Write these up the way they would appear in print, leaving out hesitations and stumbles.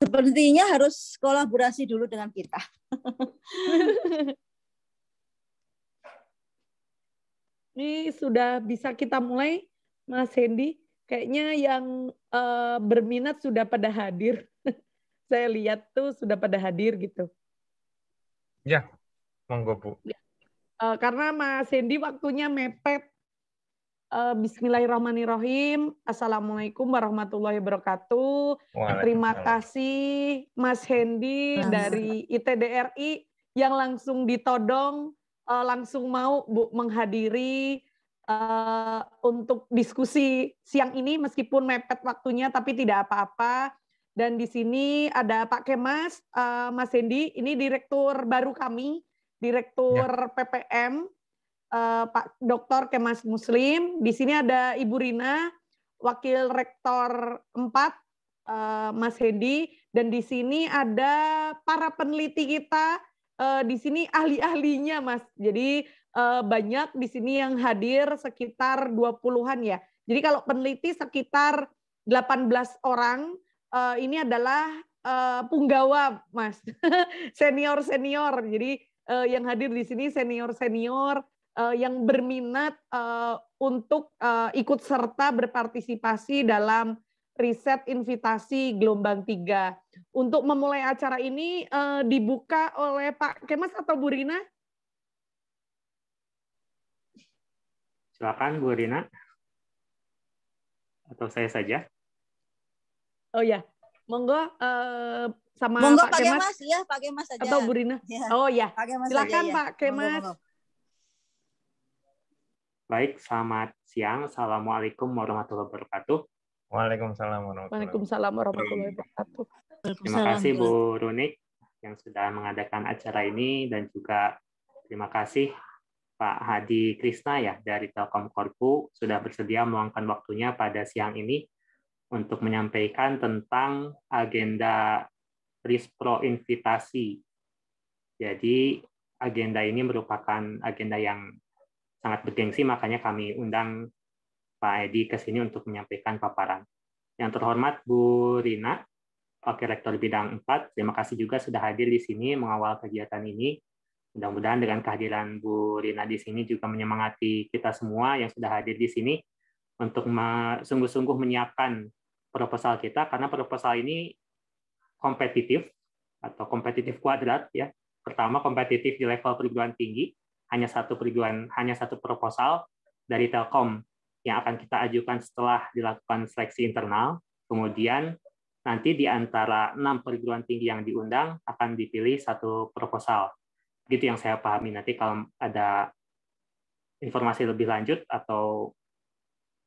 Sepertinya harus kolaborasi dulu dengan kita. Ini sudah bisa kita mulai, Mas Hendy. Kayaknya yang berminat sudah pada hadir. Saya lihat tuh sudah pada hadir gitu. Ya, monggo Bu. Karena Mas Hendy waktunya mepet. Bismillahirrahmanirrahim. Assalamualaikum warahmatullahi wabarakatuh. Terima kasih Mas Hendy dari ITDRI yang langsung ditodong, langsung mau Bu menghadiri untuk diskusi siang ini meskipun mepet waktunya tapi tidak apa-apa. Dan di sini ada Pak Kemas, Mas Hendy, ini direktur baru kami, direktur PPM. Pak Dr. Kemas Muslim. Di sini ada Ibu Rina, Wakil Rektor 4, Mas Hendy. Dan di sini ada para peneliti kita, di sini ahli-ahlinya, Mas. Jadi banyak di sini yang hadir sekitar 20-an ya. Jadi kalau peneliti sekitar 18 orang, ini adalah punggawa, Mas. Senior-senior. Jadi yang hadir di sini senior-senior, yang berminat untuk ikut serta berpartisipasi dalam riset invitasi gelombang 3. Untuk memulai acara ini dibuka oleh Pak Kemas atau Bu Rina? Silakan Bu Rina. Atau saya saja? Oh ya, monggo sama Monggo Pak Kemas. Ya, Pak Kemas saja. Atau Bu Rina? Ya. Oh ya, saja, silakan ya. Pak Kemas. Monggo. Baik, selamat siang. Assalamualaikum warahmatullahi wabarakatuh. Waalaikumsalam warahmatullahi wabarakatuh. Terima kasih Bu Runik yang sudah mengadakan acara ini, dan juga terima kasih Pak Hadi Krisna ya dari Telkom Korpu sudah bersedia meluangkan waktunya pada siang ini untuk menyampaikan tentang agenda Rispro Invitasi. Jadi agenda ini merupakan agenda yang sangat bergengsi, makanya kami undang Pak Edi ke sini untuk menyampaikan paparan. Yang terhormat Bu Rina, Wakil Rektor Bidang 4, terima kasih juga sudah hadir di sini mengawal kegiatan ini. Mudah-mudahan dengan kehadiran Bu Rina di sini juga menyemangati kita semua yang sudah hadir di sini untuk sungguh-sungguh menyiapkan proposal kita, karena proposal ini kompetitif atau kompetitif kuadrat ya. Pertama, kompetitif di level perguruan tinggi, hanya satu proposal dari Telkom yang akan kita ajukan setelah dilakukan seleksi internal. Kemudian nanti di antara 6 perguruan tinggi yang diundang akan dipilih satu proposal. Gitu yang saya pahami. Nanti kalau ada informasi lebih lanjut atau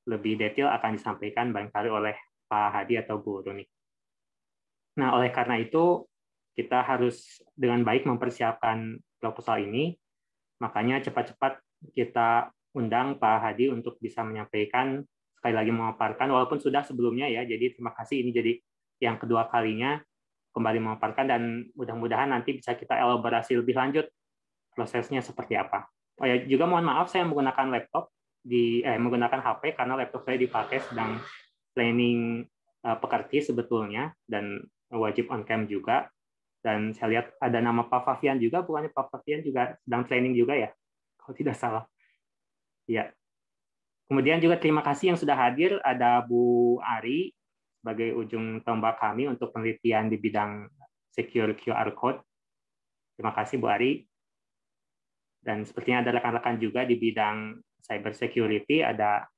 lebih detail akan disampaikan barangkali oleh Pak Hadi atau Bu Runi. Nah, oleh karena itu kita harus dengan baik mempersiapkan proposal ini. Makanya cepat-cepat kita undang Pak Hadi untuk bisa menyampaikan, sekali lagi memaparkan, walaupun sudah sebelumnya ya, jadi terima kasih, ini jadi yang kedua kalinya kembali memaparkan, dan mudah-mudahan nanti bisa kita elaborasi lebih lanjut prosesnya seperti apa. Oh ya, juga mohon maaf saya menggunakan menggunakan HP karena laptop saya dipakai sedang planning pekerti sebetulnya, dan wajib on cam juga. Dan saya lihat ada nama Pak Fafian juga, bukannya Pak Fafian juga sedang training juga ya, kalau tidak salah. Ya. Kemudian juga terima kasih yang sudah hadir, ada Bu Ari sebagai ujung tombak kami untuk penelitian di bidang secure QR code. Terima kasih Bu Ari. Dan sepertinya ada rekan-rekan juga di bidang cyber security, ada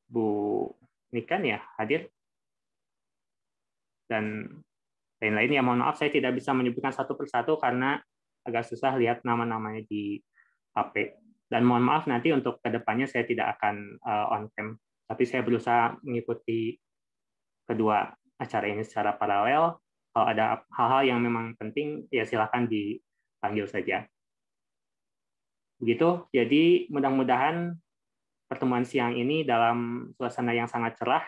Bu Nikan ya hadir. Dan lain-lain ya, mohon maaf saya tidak bisa menyebutkan satu persatu karena agak susah lihat nama-namanya di HP. Dan mohon maaf nanti untuk kedepannya saya tidak akan on cam, tapi saya berusaha mengikuti kedua acara ini secara paralel. Kalau ada hal-hal yang memang penting ya silakan dipanggil saja. Begitu. Jadi mudah-mudahan pertemuan siang ini dalam suasana yang sangat cerah,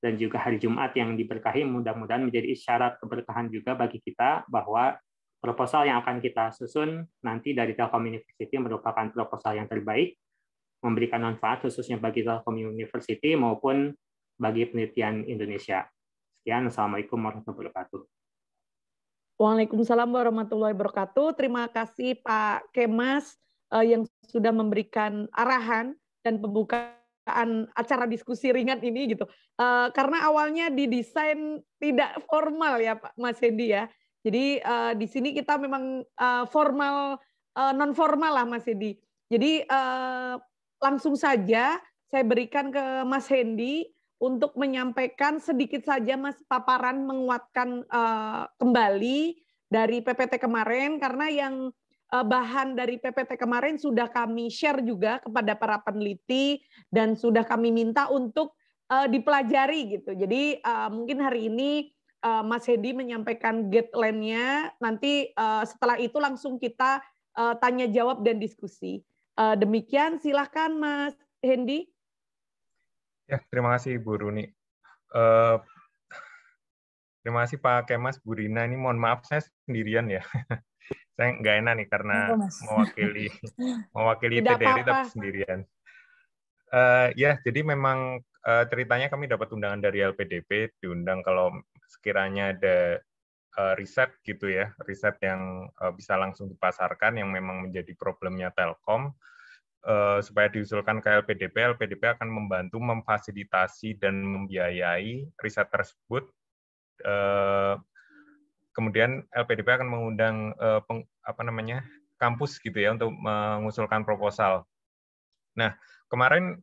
dan juga hari Jumat yang diberkahi, mudah-mudahan menjadi isyarat keberkahan juga bagi kita bahwa proposal yang akan kita susun nanti dari Telkom University merupakan proposal yang terbaik, memberikan manfaat khususnya bagi Telkom University maupun bagi penelitian Indonesia. Sekian, Assalamualaikum warahmatullahi wabarakatuh. Waalaikumsalam warahmatullahi wabarakatuh. Terima kasih Pak Kemas yang sudah memberikan arahan dan pembukaan acara diskusi ringan ini gitu. Karena awalnya didesain tidak formal ya Pak Mas Hendi ya. Jadi di sini kita memang formal non formal lah Mas Hendi. Jadi langsung saja saya berikan ke Mas Hendi untuk menyampaikan sedikit saja Mas paparan menguatkan kembali dari PPT kemarin, karena yang bahan dari PPT kemarin sudah kami share juga kepada para peneliti dan sudah kami minta untuk dipelajari gitu. Jadi mungkin hari ini Mas Hendi menyampaikan guideline-nya, nanti setelah itu langsung kita tanya jawab dan diskusi. Demikian, silahkan Mas Hendi. Ya, terima kasih Bu Runi. Terima kasih Pak Kemas, Bu Rina. Ini mohon maaf saya sendirian ya. Saya nggak enak nih karena mewakili TDRI tapi sendirian. Ya, jadi memang ceritanya kami dapat undangan dari LPDP, diundang kalau sekiranya ada riset gitu ya, riset yang bisa langsung dipasarkan yang memang menjadi problemnya Telkom. Supaya diusulkan ke LPDP, LPDP akan membantu memfasilitasi dan membiayai riset tersebut. Kemudian LPDP akan mengundang kampus gitu ya untuk mengusulkan proposal. Nah, kemarin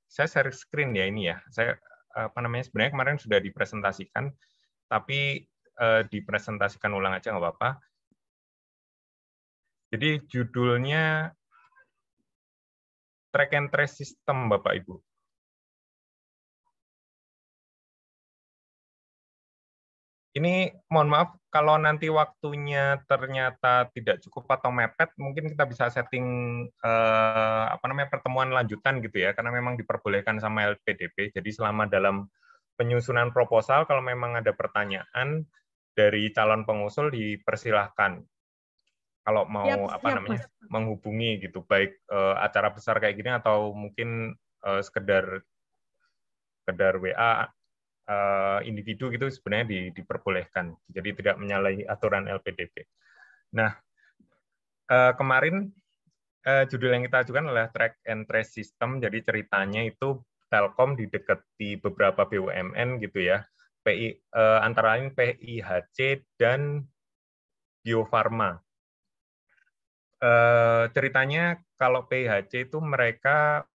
saya share screen ya ini ya. Saya sebenarnya kemarin sudah dipresentasikan, tapi dipresentasikan ulang aja nggak apa-apa. Jadi judulnya Track and Trace System, Bapak Ibu. Ini mohon maaf kalau nanti waktunya ternyata tidak cukup atau mepet, mungkin kita bisa setting pertemuan lanjutan gitu ya, karena memang diperbolehkan sama LPDP. Jadi selama dalam penyusunan proposal, kalau memang ada pertanyaan dari calon pengusul dipersilahkan. Kalau mau menghubungi gitu, baik acara besar kayak gini atau mungkin sekedar WA individu gitu sebenarnya diperbolehkan. Jadi tidak menyalahi aturan LPDP. Nah, kemarin judul yang kita ajukan adalah Track and Trace System. Jadi ceritanya itu Telkom didekati beberapa BUMN gitu ya. Antara lain PIHC dan Bio Farma. Ceritanya kalau PIHC itu mereka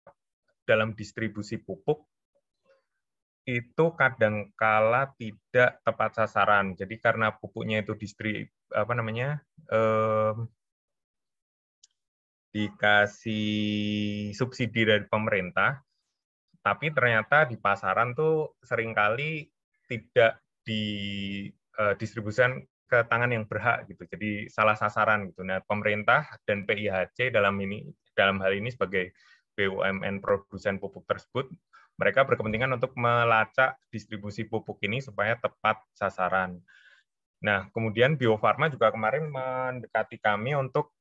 dalam distribusi pupuk itu kadangkala tidak tepat sasaran. Jadi karena pupuknya itu dikasih subsidi dari pemerintah, tapi ternyata di pasaran tuh seringkali tidak didistribusikan ke tangan yang berhak gitu, jadi salah sasaran gitu. Nah, pemerintah dan PIHC dalam hal ini sebagai BUMN produsen pupuk tersebut, mereka berkepentingan untuk melacak distribusi pupuk ini supaya tepat sasaran. Nah, kemudian Bio Farma juga kemarin mendekati kami untuk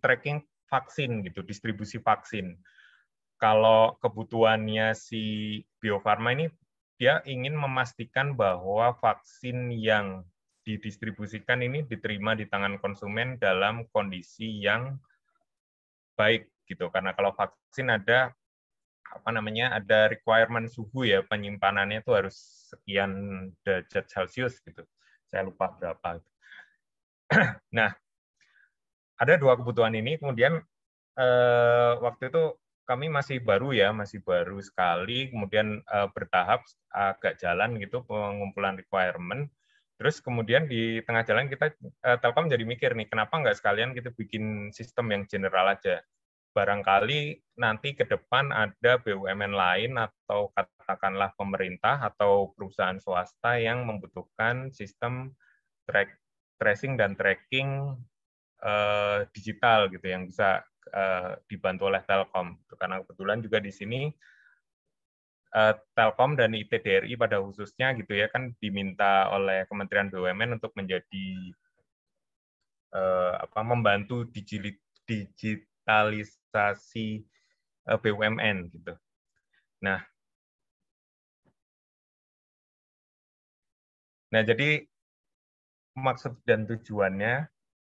tracking vaksin gitu, distribusi vaksin. Kalau kebutuhannya si Bio Farma ini, dia ingin memastikan bahwa vaksin yang didistribusikan ini diterima di tangan konsumen dalam kondisi yang baik gitu. Karena kalau vaksin ada ada requirement suhu ya, penyimpanannya itu harus sekian derajat Celcius gitu. Saya lupa berapa. Nah, ada dua kebutuhan ini. Kemudian waktu itu kami masih baru sekali, kemudian bertahap agak jalan gitu pengumpulan requirement. Terus kemudian di tengah jalan kita Telkom jadi mikir nih, kenapa nggak sekalian kita bikin sistem yang general aja. Barangkali nanti ke depan ada BUMN lain atau katakanlah pemerintah atau perusahaan swasta yang membutuhkan sistem tracing dan tracking digital gitu yang bisa dibantu oleh Telkom. Karena kebetulan juga di sini Telkom dan ITDRI pada khususnya gitu ya kan diminta oleh Kementerian BUMN untuk menjadi membantu digitalisasi BUMN gitu. Nah, jadi maksud dan tujuannya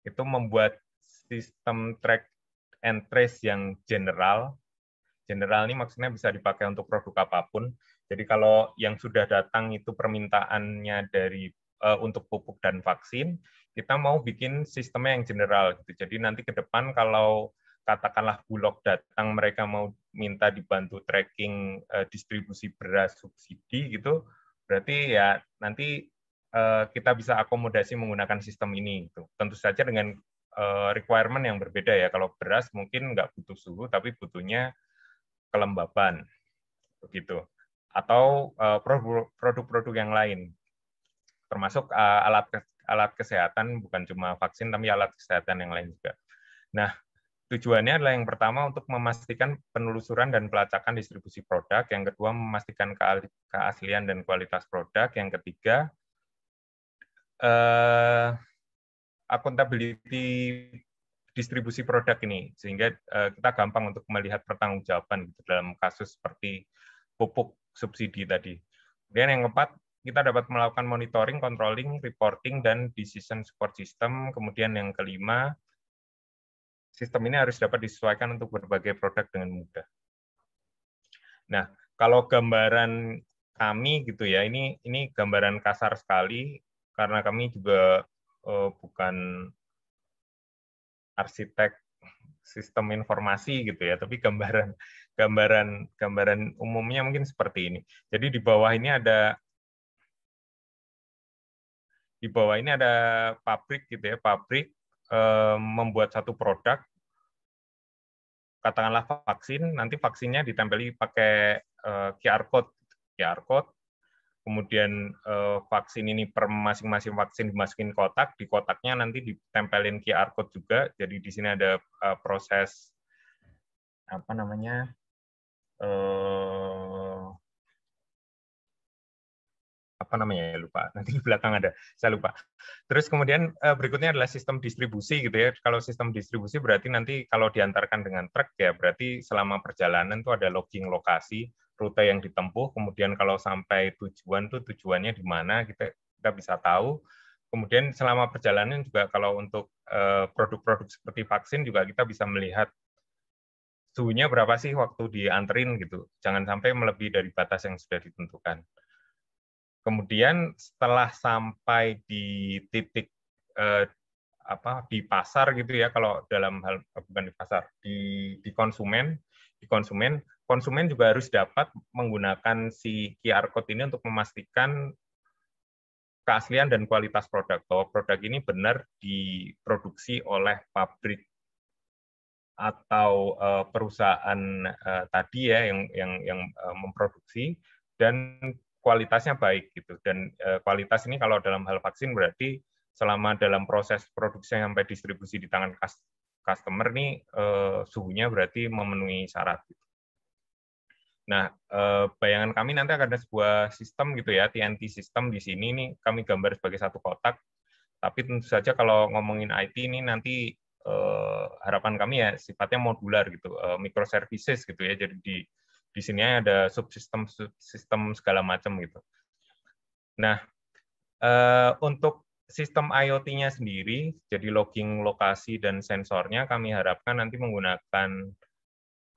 itu membuat sistem track and trace yang general. General ini maksudnya bisa dipakai untuk produk apapun. Jadi kalau yang sudah datang itu permintaannya dari untuk pupuk dan vaksin, kita mau bikin sistemnya yang general gitu. Jadi nanti ke depan kalau katakanlah Bulog datang, mereka mau minta dibantu tracking distribusi beras subsidi gitu, berarti ya nanti kita bisa akomodasi menggunakan sistem ini. Gitu. Tentu saja dengan requirement yang berbeda ya. Kalau beras mungkin nggak butuh suhu, tapi butuhnya kelembaban, begitu. Atau produk-produk yang lain, termasuk alat kesehatan, bukan cuma vaksin, tapi alat kesehatan yang lain juga. Nah, tujuannya adalah yang pertama untuk memastikan penelusuran dan pelacakan distribusi produk, yang kedua memastikan keaslian dan kualitas produk, yang ketiga accountability distribusi produk ini, sehingga kita gampang untuk melihat pertanggungjawaban gitu, dalam kasus seperti pupuk subsidi tadi. Kemudian yang keempat, kita dapat melakukan monitoring, controlling, reporting, dan decision support system. Kemudian yang kelima, sistem ini harus dapat disesuaikan untuk berbagai produk dengan mudah. Nah, kalau gambaran kami gitu ya, ini gambaran kasar sekali, karena kami juga bukan arsitek sistem informasi gitu ya, tapi gambaran umumnya mungkin seperti ini. Jadi di bawah ini ada pabrik gitu ya, pabrik membuat satu produk, katakanlah vaksin, nanti vaksinnya ditempeli pakai QR code. Kemudian vaksin ini per masing-masing vaksin dimasukin kotak, di kotaknya nanti ditempelin QR code juga. Jadi di sini ada proses apa namanya ya, lupa. Nanti di belakang ada, saya lupa. Terus kemudian berikutnya adalah sistem distribusi gitu ya. Kalau sistem distribusi berarti nanti kalau diantarkan dengan truk ya berarti selama perjalanan itu ada logging lokasi, rute yang ditempuh, kemudian kalau sampai tujuan tuh tujuannya di mana kita bisa tahu. Kemudian selama perjalanan juga kalau untuk produk-produk seperti vaksin juga kita bisa melihat suhunya berapa sih waktu dianterin gitu. Jangan sampai melebihi dari batas yang sudah ditentukan. Kemudian setelah sampai di titik di pasar gitu ya, kalau dalam hal bukan di pasar, di konsumen juga harus dapat menggunakan si QR code ini untuk memastikan keaslian dan kualitas produk, bahwa produk ini benar diproduksi oleh pabrik atau perusahaan tadi ya yang memproduksi dan kualitasnya baik gitu. Dan kualitas ini kalau dalam hal vaksin berarti selama dalam proses produksi sampai distribusi di tangan customer nih suhunya berarti memenuhi syarat. Nah, bayangan kami nanti akan ada sebuah sistem gitu ya, TNT system di sini nih kami gambar sebagai satu kotak. Tapi tentu saja kalau ngomongin IT ini nanti harapan kami ya sifatnya modular gitu, microservices gitu ya. Jadi di sini ada subsistem segala macam gitu. Nah, untuk sistem IoT-nya sendiri, jadi logging lokasi dan sensornya kami harapkan nanti menggunakan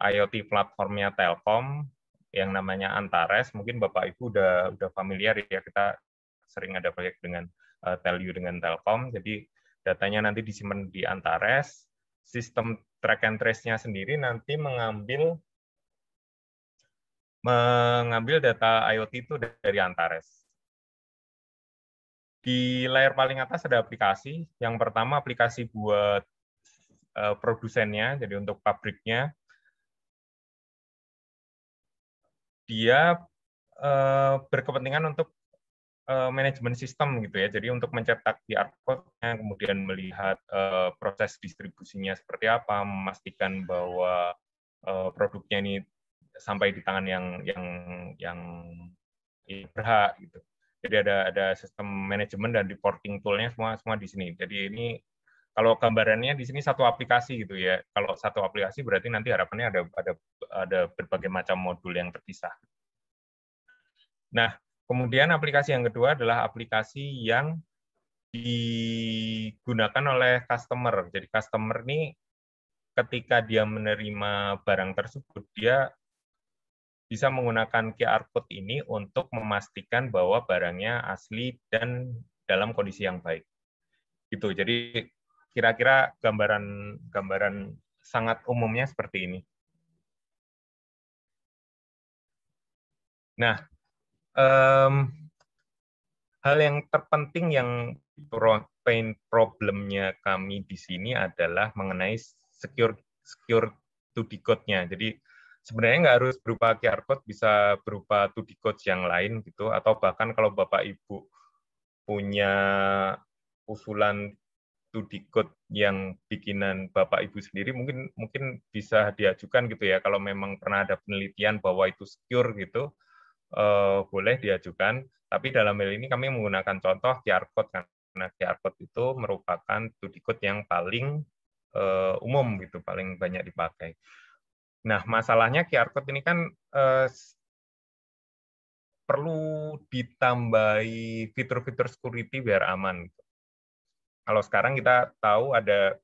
IoT platformnya Telkom yang namanya Antares. Mungkin Bapak Ibu udah familiar ya, kita sering ada proyek dengan Telyu dengan Telkom. Jadi datanya nanti disimpan di Antares. Sistem track and trace-nya sendiri nanti mengambil data IoT itu dari Antares. Di layar paling atas ada aplikasi. Yang pertama aplikasi buat produsennya, jadi untuk pabriknya. Dia berkepentingan untuk manajemen sistem gitu ya. Jadi untuk mencetak QR code-nya, kemudian melihat proses distribusinya seperti apa, memastikan bahwa produknya ini sampai di tangan yang berhak gitu. Jadi ada sistem manajemen dan reporting tool-nya semua di sini. Jadi ini Kalau gambarannya di sini satu aplikasi gitu ya. Kalau satu aplikasi berarti nanti harapannya ada berbagai macam modul yang terpisah. Nah, kemudian aplikasi yang kedua adalah aplikasi yang digunakan oleh customer. Jadi customer ini ketika dia menerima barang tersebut, dia bisa menggunakan QR code ini untuk memastikan bahwa barangnya asli dan dalam kondisi yang baik. Gitu. Jadi kira-kira gambaran sangat umumnya seperti ini. Nah, hal yang terpenting yang pain problemnya kami di sini adalah mengenai secure to decode-nya. Jadi sebenarnya nggak harus berupa QR code, bisa berupa to decode yang lain gitu, atau bahkan kalau Bapak Ibu punya usulan to decode yang bikinan Bapak Ibu sendiri, mungkin bisa diajukan gitu ya. Kalau memang pernah ada penelitian bahwa itu secure gitu, boleh diajukan. Tapi dalam hal ini kami menggunakan contoh QR code, karena QR code itu merupakan to decode yang paling umum gitu, paling banyak dipakai. Nah, masalahnya QR code ini kan perlu ditambahi fitur-fitur security biar aman. Kalau sekarang kita tahu ada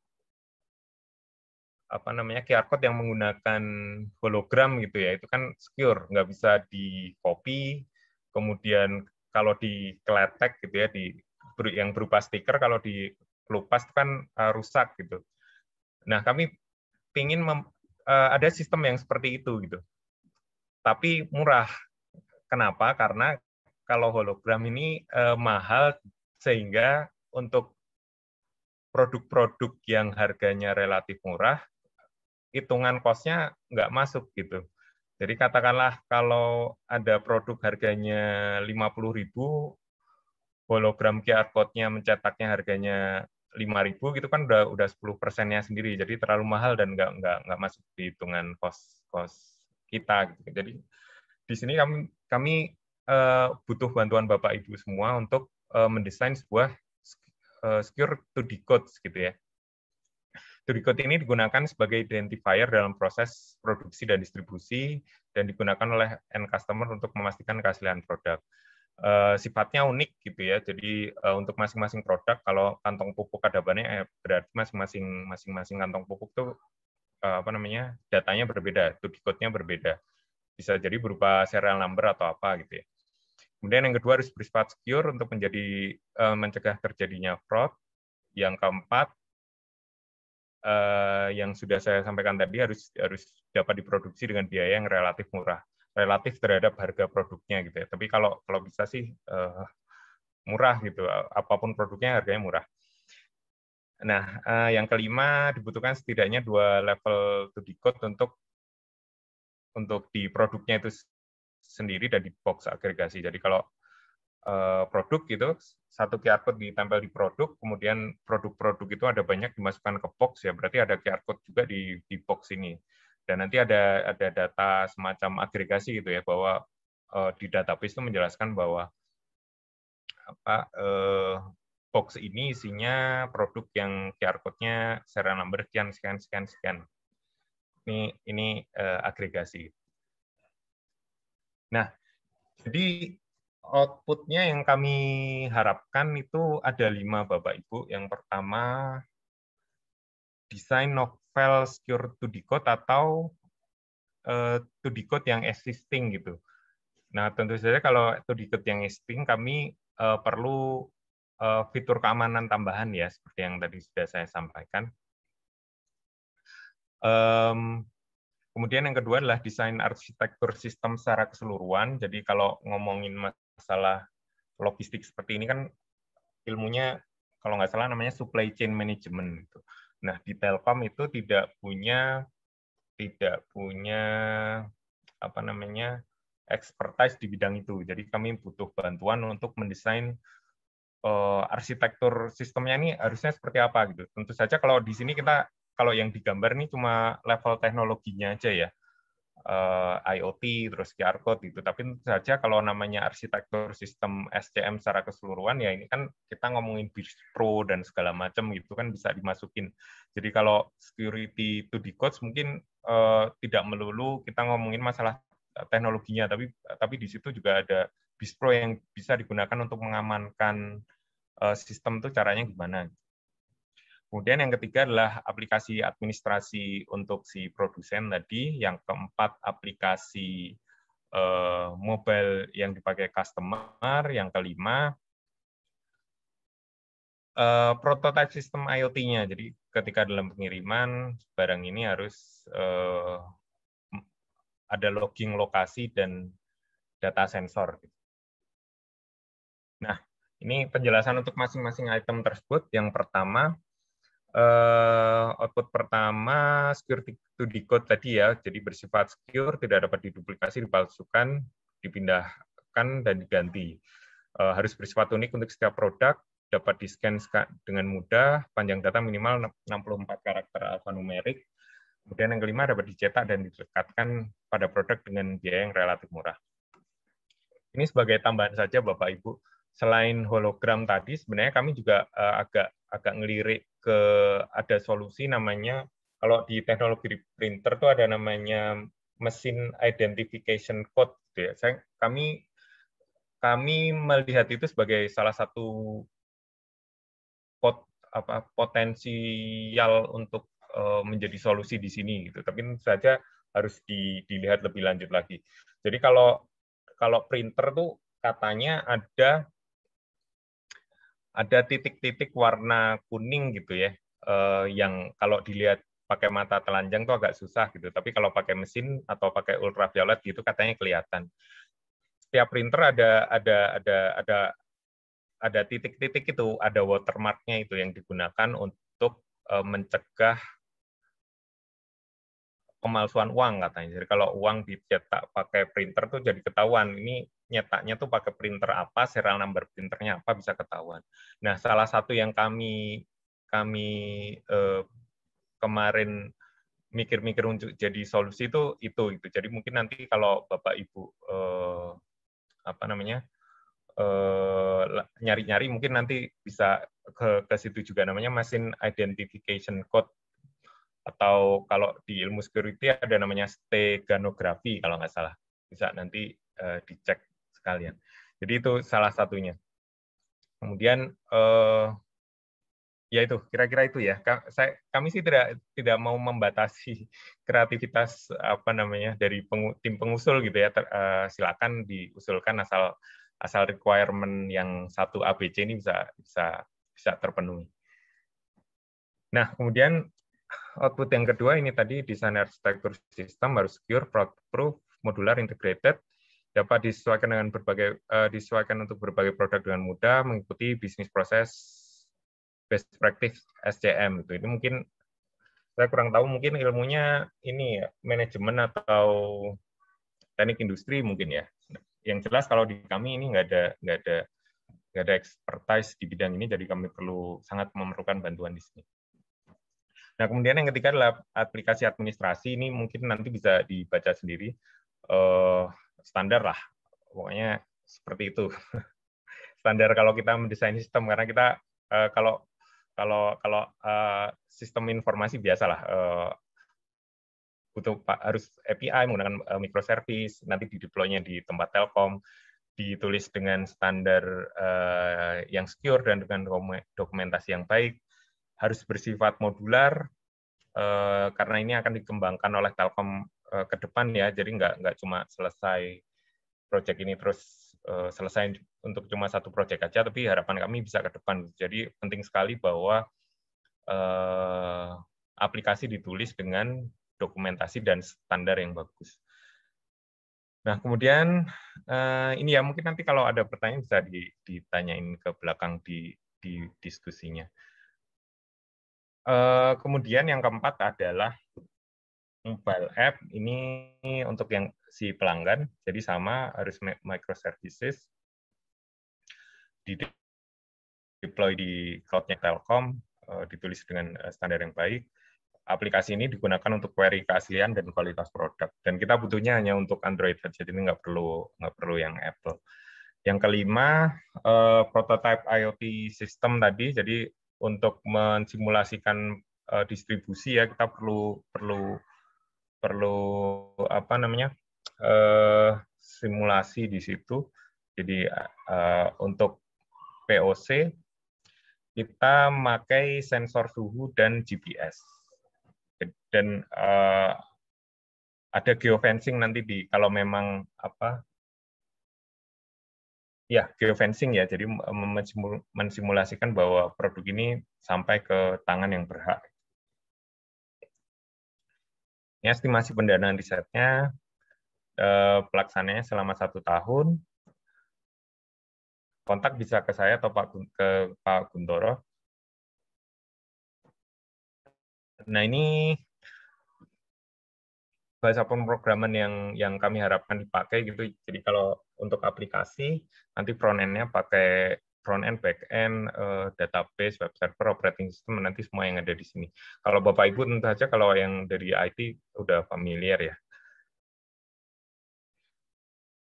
QR code yang menggunakan hologram gitu ya, itu kan secure, nggak bisa di copy, kemudian kalau dikeletek gitu ya, yang berupa stiker, kalau dikelupas itu kan rusak gitu. Nah, kami ingin ada sistem yang seperti itu gitu, tapi murah. Kenapa? Karena kalau hologram ini mahal, sehingga untuk produk-produk yang harganya relatif murah, hitungan cost-nya nggak masuk gitu. Jadi katakanlah kalau ada produk harganya 50.000, hologram QR code-nya mencetaknya harganya 5.000, gitu kan udah 10%-nya sendiri. Jadi terlalu mahal dan nggak masuk di hitungan cost kita. Gitu. Jadi di sini kami butuh bantuan Bapak Ibu semua untuk mendesain sebuah secure to decode gitu ya. To decode ini digunakan sebagai identifier dalam proses produksi dan distribusi, dan digunakan oleh end customer untuk memastikan keaslian produk. Sifatnya unik gitu ya. Jadi untuk masing-masing produk, kalau kantong pupuk ada bannya, berarti masing-masing kantong pupuk itu datanya berbeda, to decode-nya berbeda. Bisa jadi berupa serial number atau apa gitu ya. Kemudian yang kedua harus bersifat secure untuk mencegah terjadinya fraud. Yang keempat, yang sudah saya sampaikan tadi, harus dapat diproduksi dengan biaya yang relatif murah, relatif terhadap harga produknya gitu ya. Tapi kalau bisa sih murah gitu, apapun produknya harganya murah. Nah, yang kelima, dibutuhkan setidaknya 2 level to decode untuk di produknya itu sendiri dan di box agregasi. Jadi kalau produk gitu, satu QR code ditempel di produk, kemudian produk-produk itu ada banyak dimasukkan ke box ya, berarti ada QR code juga di box ini. Dan nanti ada data semacam agregasi gitu ya, bahwa di database itu menjelaskan bahwa box ini isinya produk yang QR code-nya serial number sekian. Ini agregasi. Nah, jadi output-nya yang kami harapkan itu ada 5, Bapak Ibu. Yang pertama, desain novel secure to decode atau to decode yang existing gitu. Nah, tentu saja kalau to decode yang existing, kami perlu fitur keamanan tambahan ya, seperti yang tadi sudah saya sampaikan. Kemudian yang kedua adalah desain arsitektur sistem secara keseluruhan. Jadi kalau ngomongin masalah logistik seperti ini kan ilmunya kalau nggak salah namanya supply chain management gitu. Nah, di Telkom itu tidak punya expertise di bidang itu. Jadi kami butuh bantuan untuk mendesain arsitektur sistemnya ini harusnya seperti apa gitu. Tentu saja kalau di sini kalau yang digambar ini cuma level teknologinya aja ya. IoT, terus QR code gitu. Tapi tentu saja kalau namanya arsitektur sistem SCM secara keseluruhan, ya ini kan kita ngomongin Pro dan segala macam gitu kan bisa dimasukin. Jadi kalau security to the codes mungkin tidak melulu kita ngomongin masalah teknologinya, tapi di situ juga ada Pro yang bisa digunakan untuk mengamankan sistem itu caranya gimana. Kemudian yang ketiga adalah aplikasi administrasi untuk si produsen tadi. Yang keempat, aplikasi mobile yang dipakai customer. Yang kelima, prototype sistem IoT-nya. Jadi ketika dalam pengiriman, barang ini harus ada logging lokasi dan data sensor. Nah, ini penjelasan untuk masing-masing item tersebut. Yang pertama, output pertama security to decode tadi ya, jadi bersifat secure, tidak dapat diduplikasi, dipalsukan, dipindahkan dan diganti. Harus bersifat unik untuk setiap produk, dapat di-scan dengan mudah, panjang data minimal 64 karakter alfanumerik. Kemudian yang kelima, dapat dicetak dan dilekatkan pada produk dengan biaya yang relatif murah. Ini sebagai tambahan saja Bapak Ibu. Selain hologram tadi, sebenarnya kami juga agak ngelirik ke ada solusi namanya, kalau di teknologi printer tuh ada namanya mesin identification code. Gitu ya. Kami melihat itu sebagai salah satu potensial untuk menjadi solusi di sini. Gitu. Tapi tentu saja harus dilihat lebih lanjut lagi. Jadi kalau printer tuh katanya ada titik-titik warna kuning gitu ya, yang kalau dilihat pakai mata telanjang tuh agak susah gitu. Tapi kalau pakai mesin atau pakai ultraviolet gitu katanya kelihatan. Setiap printer ada titik-titik itu, ada watermark-nya itu yang digunakan untuk mencegah pemalsuan uang katanya. Jadi kalau uang dicetak pakai printer tuh jadi ketahuan ini nyetaknya tuh pakai printer apa, serial number printernya apa bisa ketahuan. Nah, salah satu yang kami kemarin mikir-mikir untuk jadi solusi itu. Jadi mungkin nanti kalau Bapak Ibu nyari-nyari mungkin nanti bisa ke situ juga namanya mesin identification code. Atau kalau di ilmu security ada namanya steganografi kalau nggak salah. Bisa nanti dicek sekalian. Jadi itu salah satunya. Kemudian ya itu kira-kira itu ya. Kami sih tidak mau membatasi kreativitas dari tim pengusul gitu ya. Silakan diusulkan asal requirement yang satu ABC ini bisa terpenuhi. Nah, kemudian output yang kedua ini tadi desain arsitektur sistem harus secure, fraud-proof, modular, integrated, dapat disesuaikan untuk berbagai produk dengan mudah, mengikuti bisnis proses best practice SCM. Ini mungkin saya kurang tahu, mungkin ilmunya ini ya, manajemen atau teknik industri mungkin ya. Yang jelas kalau di kami ini nggak ada expertise di bidang ini, jadi kami sangat memerlukan bantuan di sini. Nah, kemudian yang ketiga adalah aplikasi administrasi. Ini mungkin nanti bisa dibaca sendiri. Standar lah, pokoknya seperti itu. Standar kalau kita mendesain sistem, karena kita kalau sistem informasi biasalah harus API menggunakan microservice, nanti dideploy-nya di tempat Telkom, ditulis dengan standar yang secure dan dengan dokumentasi yang baik. Harus bersifat modular, karena ini akan dikembangkan oleh Telkom ke depan ya, jadi nggak cuma selesai proyek ini terus selesai untuk cuma satu proyek aja, tapi harapan kami bisa ke depan. Jadi penting sekali bahwa aplikasi ditulis dengan dokumentasi dan standar yang bagus. Nah, kemudian ini ya mungkin nanti kalau ada pertanyaan bisa ditanyain ke belakang di diskusinya. Kemudian yang keempat adalah mobile app. Ini untuk yang si pelanggan, jadi sama harus microservices, deploy di cloud-nya Telkom, ditulis dengan standar yang baik. aplikasi ini digunakan untuk query keaslian dan kualitas produk. Dan kita butuhnya hanya untuk Android saja, jadi nggak perlu yang Apple. Yang kelima, prototype IoT system tadi. Jadi untuk mensimulasikan distribusi ya kita perlu apa namanya simulasi di situ. Jadi untuk POC kita memakai sensor suhu dan GPS. Dan ada geofencing nanti kalau memang geofencing ya, jadi mensimulasikan bahwa produk ini sampai ke tangan yang berhak. Ini estimasi pendanaan risetnya, pelaksananya selama 1 tahun. Kontak bisa ke saya atau ke Pak Guntoro. Nah, ini bahasa pemrograman yang kami harapkan dipakai gitu. Jadi kalau untuk aplikasi nanti front end-nya pakai front end, back end, database, web server, operating system, nanti semua yang ada di sini. Kalau Bapak Ibu tentu saja kalau yang dari IT udah familiar ya.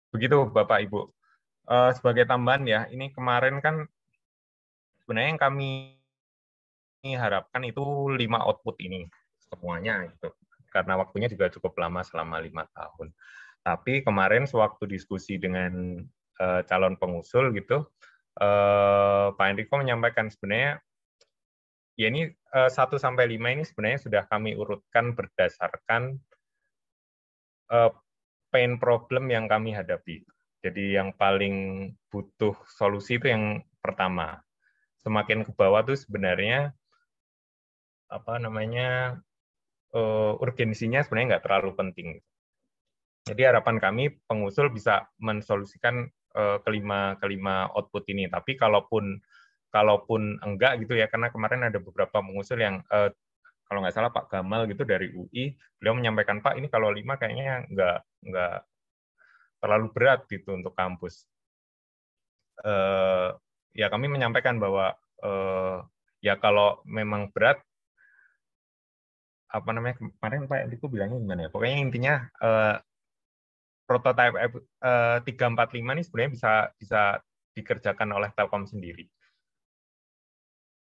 Begitu Bapak Ibu. Sebagai tambahan ya, ini kemarin kan sebenarnya yang kami harapkan itu 5 output ini semuanya gitu. Karena waktunya juga cukup lama selama 5 tahun. Tapi kemarin sewaktu diskusi dengan calon pengusul gitu, Pak Enrico menyampaikan sebenarnya ya ini 1 sampai 5 ini sebenarnya sudah kami urutkan berdasarkan pain problem yang kami hadapi. Jadi yang paling butuh solusi itu yang pertama. Semakin ke bawah tuh sebenarnya urgensinya sebenarnya nggak terlalu penting. Jadi harapan kami pengusul bisa mensolusikan kelima output ini. Tapi kalaupun enggak gitu ya, karena kemarin ada beberapa pengusul yang kalau nggak salah Pak Gamal gitu dari UI, beliau menyampaikan Pak ini kalau 5 kayaknya nggak terlalu berat gitu untuk kampus. Ya kami menyampaikan bahwa ya kalau memang berat kemarin Pak Enrico bilangnya gimana ya? Pokoknya intinya prototype 345 ini sebenarnya bisa dikerjakan oleh Telkom sendiri.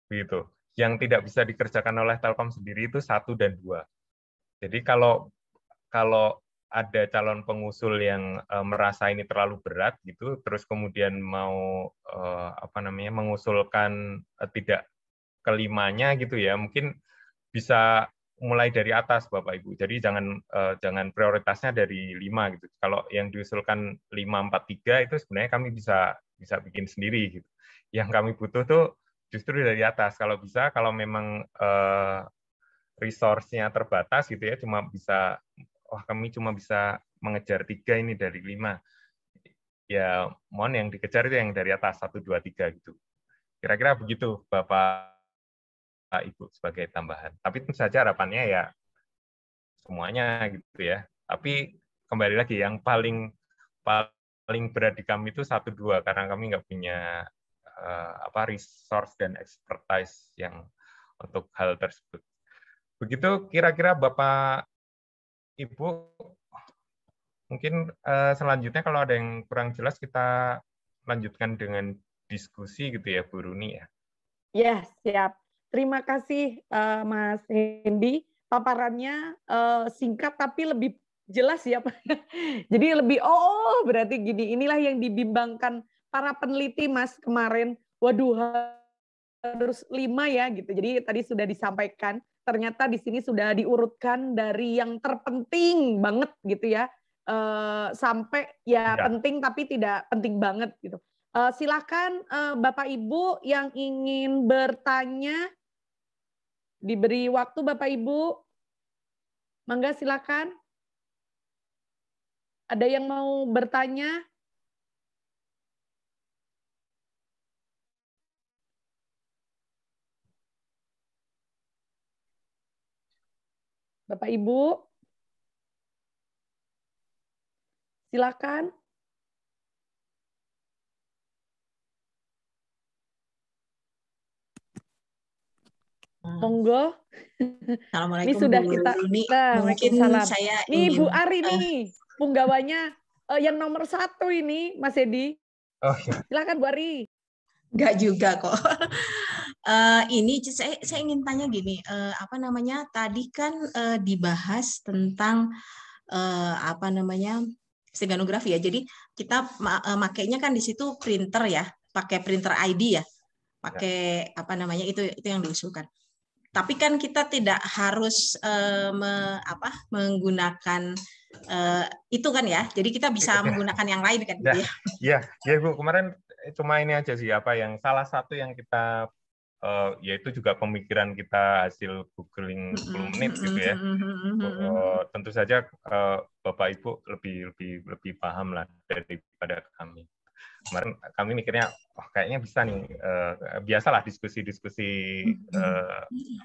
Begitu. Yang tidak bisa dikerjakan oleh Telkom sendiri itu 1 dan 2. Jadi kalau ada calon pengusul yang merasa ini terlalu berat gitu, terus kemudian mau mengusulkan tidak kelimanya gitu ya, mungkin bisa mulai dari atas Bapak Ibu. Jadi jangan prioritasnya dari 5 gitu. Kalau yang diusulkan 543 itu sebenarnya kami bisa bikin sendiri gitu. Yang kami butuh tuh justru dari atas. Kalau bisa, kalau memang resource-nya terbatas gitu ya, kami cuma bisa mengejar 3 ini dari 5. Ya, mohon yang dikejar itu yang dari atas 1 2 3 gitu. Kira-kira begitu Bapak Ibu sebagai tambahan. Tapi tentu saja harapannya ya semuanya gitu ya. Tapi kembali lagi yang paling berat di kami itu 1 2 karena kami nggak punya resource dan expertise yang untuk hal tersebut. Begitu kira-kira Bapak Ibu. Mungkin selanjutnya kalau ada yang kurang jelas kita lanjutkan dengan diskusi gitu ya Bu Runi ya. Ya, siap. Terima kasih Mas Hendy. Paparannya singkat tapi lebih jelas ya Pak. Jadi lebih berarti gini, inilah yang dibimbangkan para peneliti Mas kemarin. Waduh, harus 5 ya gitu. Jadi tadi sudah disampaikan, ternyata di sini sudah diurutkan dari yang terpenting banget gitu ya. Sampai ya penting tapi tidak penting banget gitu. Silakan Bapak Ibu yang ingin bertanya, diberi waktu Bapak Ibu. Mangga silakan. Ada yang mau bertanya? Bapak Ibu, silakan. Monggo. Assalamualaikum. Ini sudah Bu kita. Runi. Nah, Mungkin saya nih ingin, Bu Ari nih, punggawanya yang nomor 1 ini, Mas Edi. Oh, ya. Silakan Bu Ari. Enggak juga kok. Ini saya ingin tanya gini, apa namanya? Tadi kan dibahas tentang apa namanya? Steganografi ya. Jadi kita makainya kan di situ printer ya, pakai printer ID ya. Pakai apa namanya? Itu yang diusulkan. Tapi kan kita tidak harus menggunakan itu kan ya. Jadi kita bisa menggunakan yang lain kan gitu ya. Ya Bu, kemarin cuma ini aja sih apa yang salah satu yang kita yaitu juga pemikiran kita hasil googling 10 menit gitu ya. Tentu saja Bapak Ibu lebih paham lah daripada kami. Kemarin kami mikirnya kayaknya bisa nih, biasalah diskusi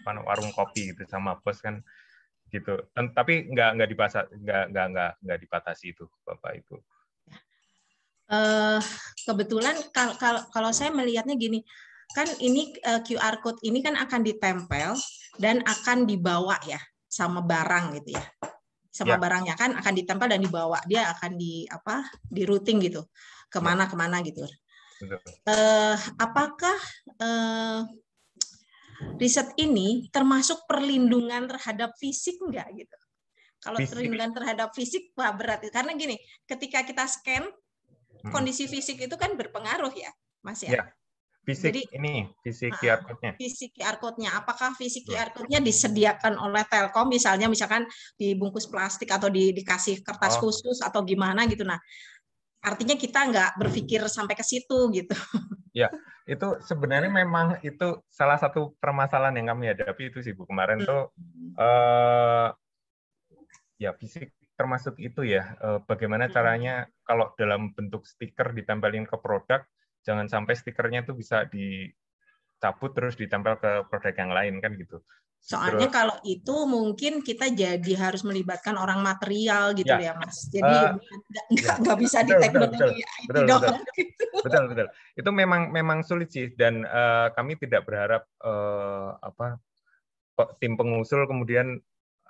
warung kopi gitu sama bos kan gitu. Tapi nggak dibatasi itu Bapak Ibu. Kebetulan kalau saya melihatnya gini, kan ini QR code ini kan akan ditempel dan akan dibawa ya sama barang gitu ya. Sama barangnya kan akan ditempel dan dibawa, dia akan di routing gitu kemana gitu. Apakah riset ini termasuk perlindungan terhadap fisik enggak gitu? Kalau perlindungan terhadap fisik wah berat karena gini, ketika kita scan kondisi fisik itu kan berpengaruh ya, Mas ya. Fisik. Jadi fisik QR code-nya. Fisik QR code-nya. Apakah fisik QR code-nya disediakan oleh Telkom misalkan dibungkus plastik atau dikasih kertas khusus atau gimana gitu. Nah, artinya kita nggak berpikir sampai ke situ gitu. Ya, itu sebenarnya memang itu salah satu permasalahan yang kami hadapi itu sih Bu. Kemarin tuh ya fisik termasuk itu ya. Bagaimana caranya kalau dalam bentuk stiker ditempelin ke produk, jangan sampai stikernya itu bisa dicabut terus ditempel ke produk yang lain kan gitu. Soalnya kalau itu mungkin kita jadi harus melibatkan orang material gitu ya Mas. Jadi nggak bisa di teknologi IT doang. Betul. Itu memang sulit sih dan kami tidak berharap tim pengusul kemudian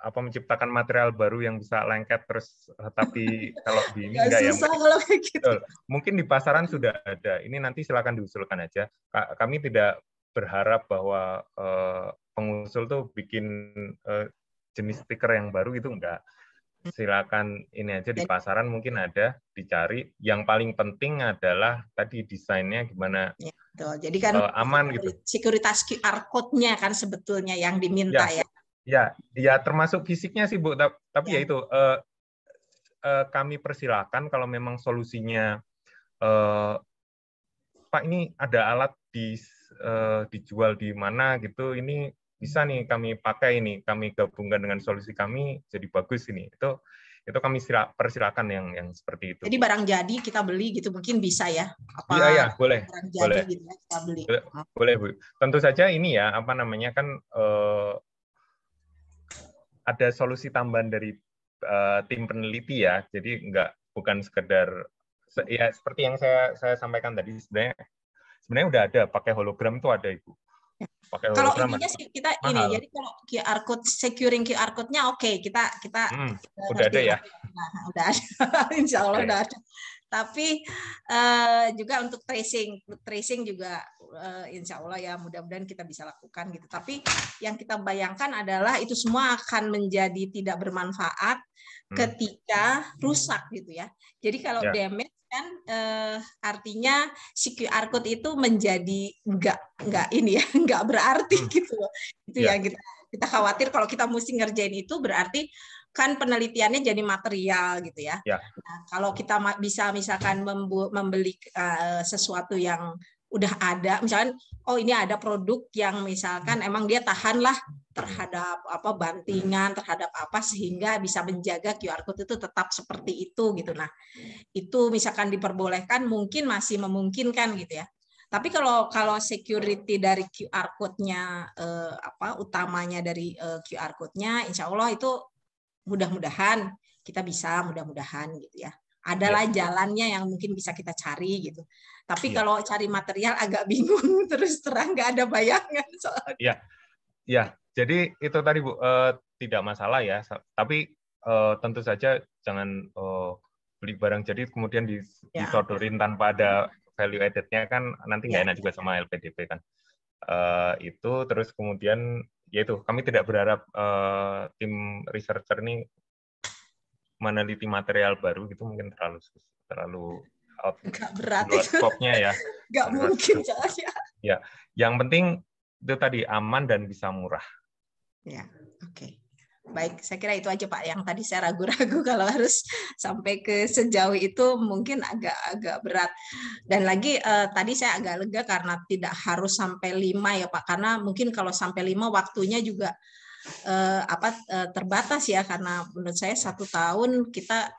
menciptakan material baru yang bisa lengket terus, tapi kalau di ini enggak ya. Kalau kayak gitu. Mungkin di pasaran sudah ada. Ini nanti silakan diusulkan aja. Kami tidak berharap bahwa pengusul tuh bikin jenis stiker yang baru itu enggak. Silakan ini aja di pasaran mungkin ada, dicari. Yang paling penting adalah tadi desainnya gimana. Ya, betul. Jadi kan aman gitu. Sekuritas QR code-nya kan sebetulnya yang diminta ya. Ya termasuk fisiknya sih Bu, tapi ya itu kami persilakan kalau memang solusinya Pak ini ada alat dijual di mana gitu, ini bisa nih kami pakai ini, kami gabungkan dengan solusi kami jadi bagus ini. Itu kami persilakan yang seperti itu. Jadi barang jadi kita beli gitu mungkin bisa ya? Iya, boleh. Barang jadi gitu ya, kita beli. Boleh Bu. Tentu saja ini ya kan ada solusi tambahan dari tim peneliti ya, jadi bukan sekedar ya seperti yang saya sampaikan tadi sebenarnya udah ada pakai hologram itu ada Ibu. Pakai kalau hologram ininya sih kita mahal. Ini jadi kalau QR code securing QR code-nya oke, kita udah ada ya. Nah, udah ada. Insya Allah udah ada. Tapi juga untuk tracing juga insya Allah ya mudah-mudahan kita bisa lakukan gitu. Tapi yang kita bayangkan adalah itu semua akan menjadi tidak bermanfaat ketika rusak gitu ya. Jadi kalau damage kan artinya si QR code itu menjadi nggak berarti gitu loh. Itu yang kita khawatir kalau kita mesti ngerjain itu berarti kan penelitiannya jadi material gitu ya. Nah, kalau kita bisa misalkan membeli sesuatu yang udah ada, misalkan ini ada produk yang misalkan emang dia tahan lah terhadap bantingan, terhadap sehingga bisa menjaga QR code itu tetap seperti itu gitu. Nah, itu misalkan diperbolehkan mungkin masih memungkinkan gitu ya. Tapi kalau security dari QR code-nya utamanya dari QR code-nya insya Allah itu mudah-mudahan kita bisa gitu ya. Adalah jalannya yang mungkin bisa kita cari gitu. Tapi kalau cari material agak bingung terus terang nggak ada bayangan soalnya. Ya, jadi itu tadi Bu, tidak masalah ya. Tapi tentu saja jangan beli barang jadi kemudian disodorin tanpa ada value added-nya kan nanti nggak enak juga sama LPDP kan. Itu terus kemudian yaitu kami tidak berharap tim researcher ini meneliti material baru gitu mungkin terlalu out berat luar scope-nya ya. Nggak mungkin soalnya. Ya, yang penting itu tadi aman dan bisa murah. Ya, oke. Baik, saya kira itu aja Pak. Yang tadi saya ragu-ragu kalau harus sampai ke sejauh itu mungkin agak berat. Dan lagi tadi saya agak lega karena tidak harus sampai 5 ya Pak. Karena mungkin kalau sampai 5 waktunya juga terbatas ya. Karena menurut saya 1 tahun kita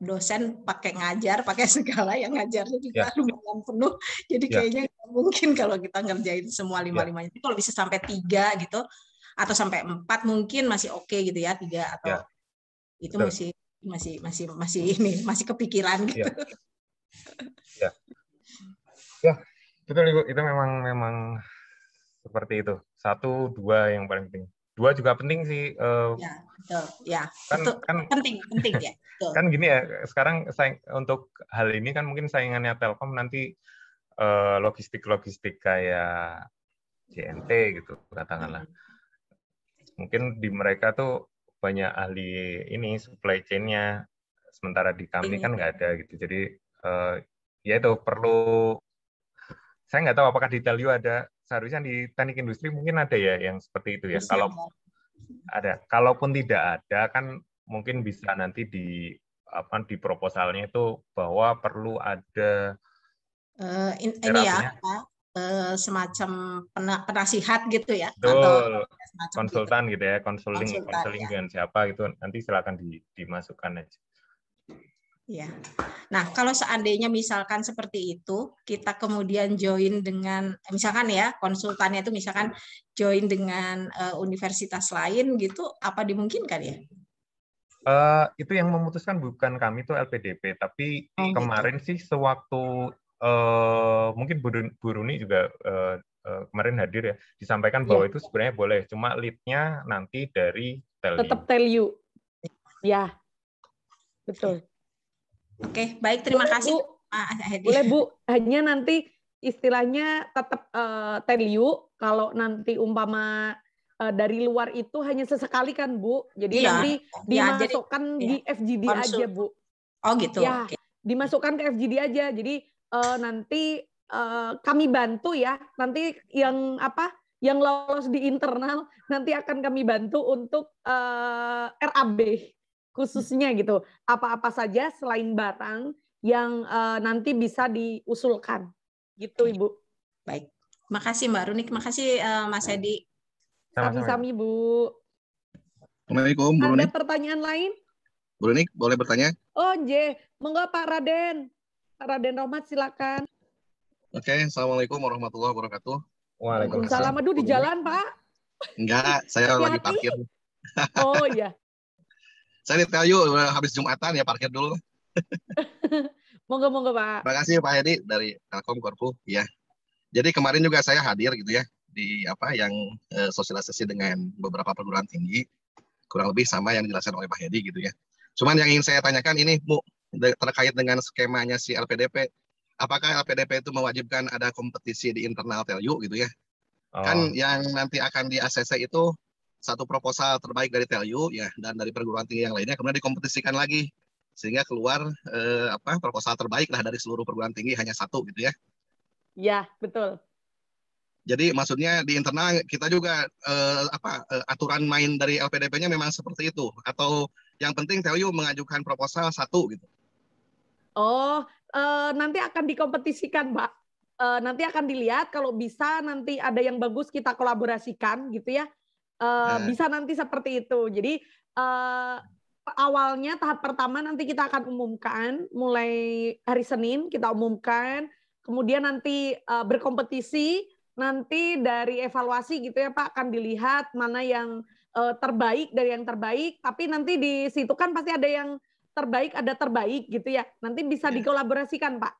dosen pakai ngajar, pakai segala yang ngajarnya juga lumayan penuh. Jadi kayaknya nggak mungkin kalau kita ngerjain semua 5-5-nya. Jadi kalau bisa sampai 3 gitu, atau sampai 4 mungkin masih oke gitu ya, 3 atau itu masih kepikiran gitu. Ya, betul Ibu. Itu memang seperti itu. 1, 2 yang paling penting. 2 juga penting sih. Ya, betul. Ya, kan penting ya. Betul. Kan gini ya, sekarang untuk hal ini kan mungkin saingannya Telkom nanti logistik kayak JNT gitu katakanlah. Mungkin di mereka tuh banyak ahli ini supply chain-nya, sementara di kami kan nggak ada gitu. Jadi ya itu perlu, saya nggak tahu apakah di Telyu ada, seharusnya di teknik industri mungkin ada ya yang seperti itu ya. Kalau ada, kalaupun tidak ada kan mungkin bisa nanti di proposalnya itu bahwa perlu ada ini ya semacam penasihat gitu ya. Betul. Atau konsultan gitu ya, konseling ya. dengan siapa gitu, nanti silakan dimasukkan aja. Ya. Nah, kalau seandainya misalkan seperti itu, kita kemudian join dengan, misalkan ya, konsultannya itu misalkan join dengan universitas lain gitu, apa dimungkinkan ya? Itu yang memutuskan bukan kami, itu LPDP, tapi kemarin sih sewaktu mungkin Bu Runi juga kemarin hadir ya, disampaikan bahwa itu sebenarnya boleh, cuma lead-nya nanti dari Telyu. Tetap Telyu. Ya, betul. Oke, baik, terima kasih. Boleh Bu, hanya nanti istilahnya tetap Telyu, kalau nanti umpama dari luar itu hanya sesekali kan Bu, jadi nanti dimasukkan di FGD aja Bu. Oh gitu. Ya, dimasukkan ke FGD aja, jadi nanti kami bantu ya, nanti yang lolos di internal nanti akan kami bantu untuk RAB khususnya gitu, apa-apa saja selain barang yang nanti bisa diusulkan gitu Ibu. Baik, makasih Mbak Runik, makasih Mas Edi. Sami-sami Bu. Assalamualaikum Bu Runik. Ada pertanyaan lain? Bu Runik boleh bertanya? Oh monggo Pak Raden. Pak Raden Rohmat silakan. Oke, Assalamualaikum warahmatullahi wabarakatuh. Waalaikumsalam. Aduh di jalan Pak? Enggak, saya lagi parkir. Oh iya. Saya di Telyu habis Jumatan ya, parkir dulu. Monggo Pak. Terima kasih Pak Hedi dari Telkom Korpu ya. Jadi kemarin juga saya hadir gitu ya di yang sosialisasi dengan beberapa perguruan tinggi, kurang lebih sama yang dijelaskan oleh Pak Hedi gitu ya. Cuman yang ingin saya tanyakan ini Bu, terkait dengan skemanya si LPDP. Apakah LPDP itu mewajibkan ada kompetisi di internal Telyu gitu ya? Kan yang nanti akan di ACC itu satu proposal terbaik dari Telyu ya, dan dari perguruan tinggi yang lainnya kemudian dikompetisikan lagi sehingga keluar proposal terbaik lah dari seluruh perguruan tinggi, hanya satu gitu ya. Ya, betul. Jadi maksudnya di internal kita juga aturan main dari LPDP-nya memang seperti itu, atau yang penting Telyu mengajukan proposal satu gitu. Nanti akan dikompetisikan, Pak. Nanti akan dilihat kalau bisa nanti ada yang bagus kita kolaborasikan gitu ya. Bisa nanti seperti itu. Jadi awalnya tahap pertama nanti kita akan umumkan mulai hari Senin, kita umumkan. Kemudian nanti berkompetisi, nanti dari evaluasi gitu ya Pak, akan dilihat mana yang terbaik dari yang terbaik. Tapi nanti di situ kan pasti ada yang terbaik, ada terbaik gitu ya. Nanti bisa dikolaborasikan Pak.